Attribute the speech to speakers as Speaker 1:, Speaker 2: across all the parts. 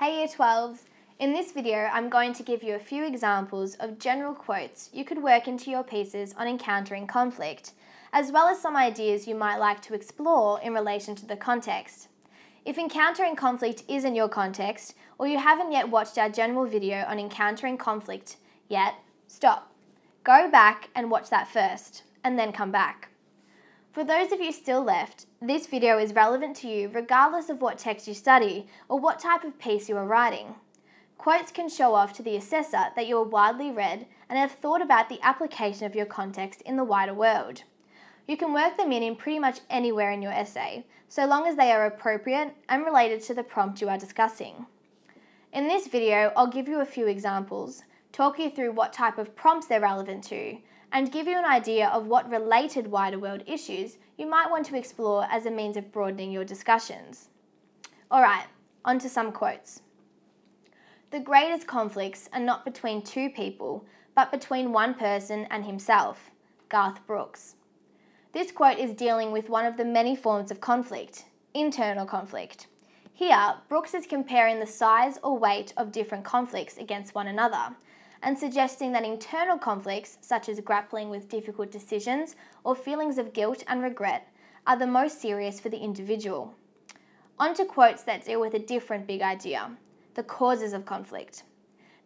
Speaker 1: Hey Year 12s! In this video I'm going to give you a few examples of general quotes you could work into your pieces on encountering conflict, as well as some ideas you might like to explore in relation to the context. If encountering conflict isn't your context, or you haven't yet watched our general video on encountering conflict yet, stop. Go back and watch that first, and then come back. For those of you still left, this video is relevant to you regardless of what text you study or what type of piece you are writing. Quotes can show off to the assessor that you are widely read and have thought about the application of your context in the wider world. You can work them in pretty much anywhere in your essay, so long as they are appropriate and related to the prompt you are discussing. In this video, I'll give you a few examples, talk you through what type of prompts they're relevant to, and give you an idea of what related wider world issues you might want to explore as a means of broadening your discussions. Alright, on to some quotes. The greatest conflicts are not between two people, but between one person and himself. Garth Brooks. This quote is dealing with one of the many forms of conflict, internal conflict. Here, Brooks is comparing the size or weight of different conflicts against one another, and suggesting that internal conflicts, such as grappling with difficult decisions or feelings of guilt and regret, are the most serious for the individual. On to quotes that deal with a different big idea, the causes of conflict.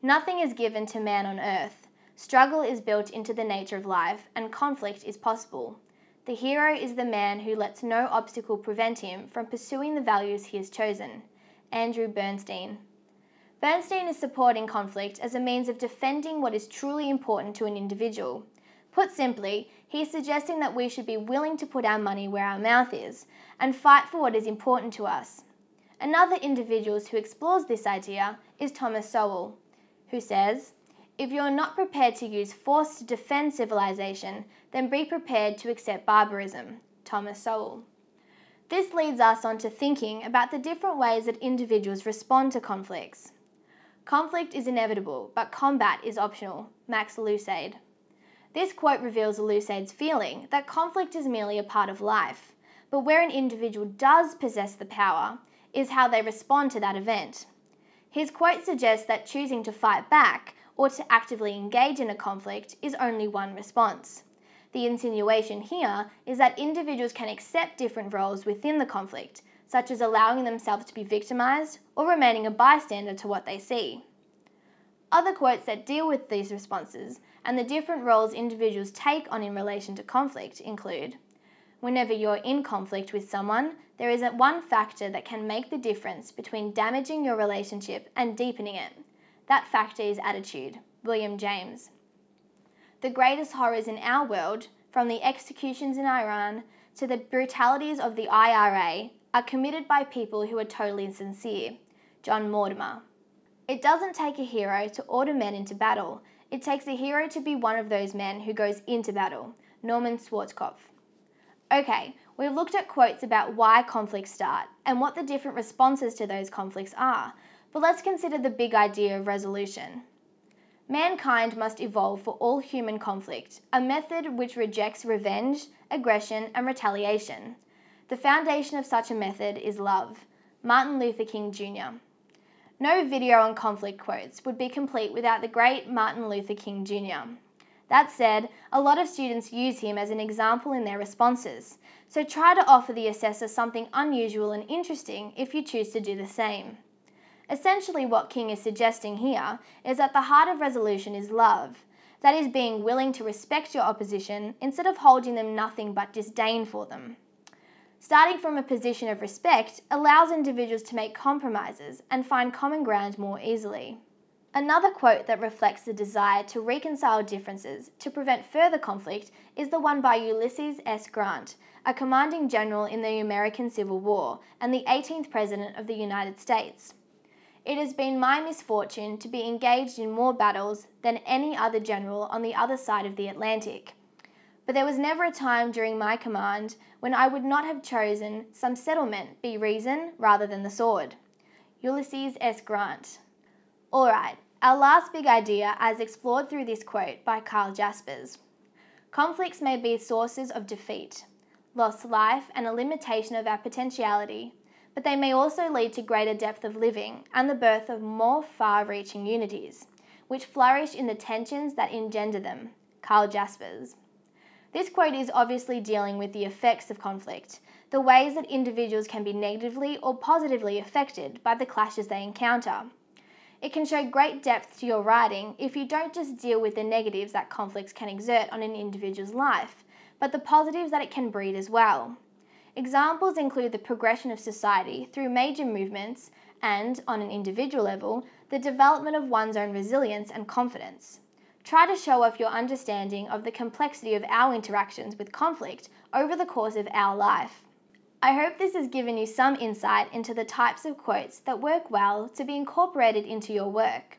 Speaker 1: Nothing is given to man on earth. Struggle is built into the nature of life, and conflict is possible. The hero is the man who lets no obstacle prevent him from pursuing the values he has chosen. Andrew Bernstein. Bernstein is supporting conflict as a means of defending what is truly important to an individual. Put simply, he is suggesting that we should be willing to put our money where our mouth is and fight for what is important to us. Another individual who explores this idea is Thomas Sowell, who says, "If you are not prepared to use force to defend civilization, then be prepared to accept barbarism." Thomas Sowell. This leads us on to thinking about the different ways that individuals respond to conflicts. Conflict is inevitable, but combat is optional. Max Lucade. This quote reveals Lucade's feeling that conflict is merely a part of life, but where an individual does possess the power is how they respond to that event. His quote suggests that choosing to fight back or to actively engage in a conflict is only one response. The insinuation here is that individuals can accept different roles within the conflict, such as allowing themselves to be victimized or remaining a bystander to what they see. Other quotes that deal with these responses and the different roles individuals take on in relation to conflict include, "Whenever you're in conflict with someone, there is one factor that can make the difference between damaging your relationship and deepening it. That factor is attitude." William James. "The greatest horrors in our world, from the executions in Iran to the brutalities of the IRA, are committed by people who are totally insincere." John Mortimer. "It doesn't take a hero to order men into battle. It takes a hero to be one of those men who goes into battle." Norman Schwarzkopf. Okay, we've looked at quotes about why conflicts start and what the different responses to those conflicts are, but let's consider the big idea of resolution. Mankind must evolve for all human conflict, a method which rejects revenge, aggression, and retaliation. The foundation of such a method is love. Martin Luther King Jr. No video on conflict quotes would be complete without the great Martin Luther King Jr. That said, a lot of students use him as an example in their responses, so try to offer the assessor something unusual and interesting if you choose to do the same. Essentially, what King is suggesting here is that the heart of resolution is love, that is, being willing to respect your opposition instead of holding them nothing but disdain for them. Starting from a position of respect allows individuals to make compromises and find common ground more easily. Another quote that reflects the desire to reconcile differences to prevent further conflict is the one by Ulysses S. Grant, a commanding general in the American Civil War and the 18th President of the United States. "It has been my misfortune to be engaged in more battles than any other general on the other side of the Atlantic. But there was never a time during my command when I would not have chosen some settlement be reason rather than the sword." Ulysses S. Grant. Alright, our last big idea as explored through this quote by Carl Jaspers. Conflicts may be sources of defeat, lost life, and a limitation of our potentiality, but they may also lead to greater depth of living and the birth of more far-reaching unities, which flourish in the tensions that engender them. Karl Jaspers. This quote is obviously dealing with the effects of conflict, the ways that individuals can be negatively or positively affected by the clashes they encounter. It can show great depth to your writing if you don't just deal with the negatives that conflicts can exert on an individual's life, but the positives that it can breed as well. Examples include the progression of society through major movements and, on an individual level, the development of one's own resilience and confidence. Try to show off your understanding of the complexity of our interactions with conflict over the course of our life. I hope this has given you some insight into the types of quotes that work well to be incorporated into your work.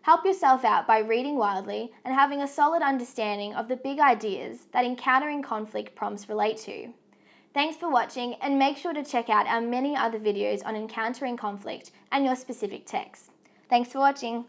Speaker 1: Help yourself out by reading widely and having a solid understanding of the big ideas that encountering conflict prompts relate to. Thanks for watching, and make sure to check out our many other videos on encountering conflict and your specific text. Thanks for watching.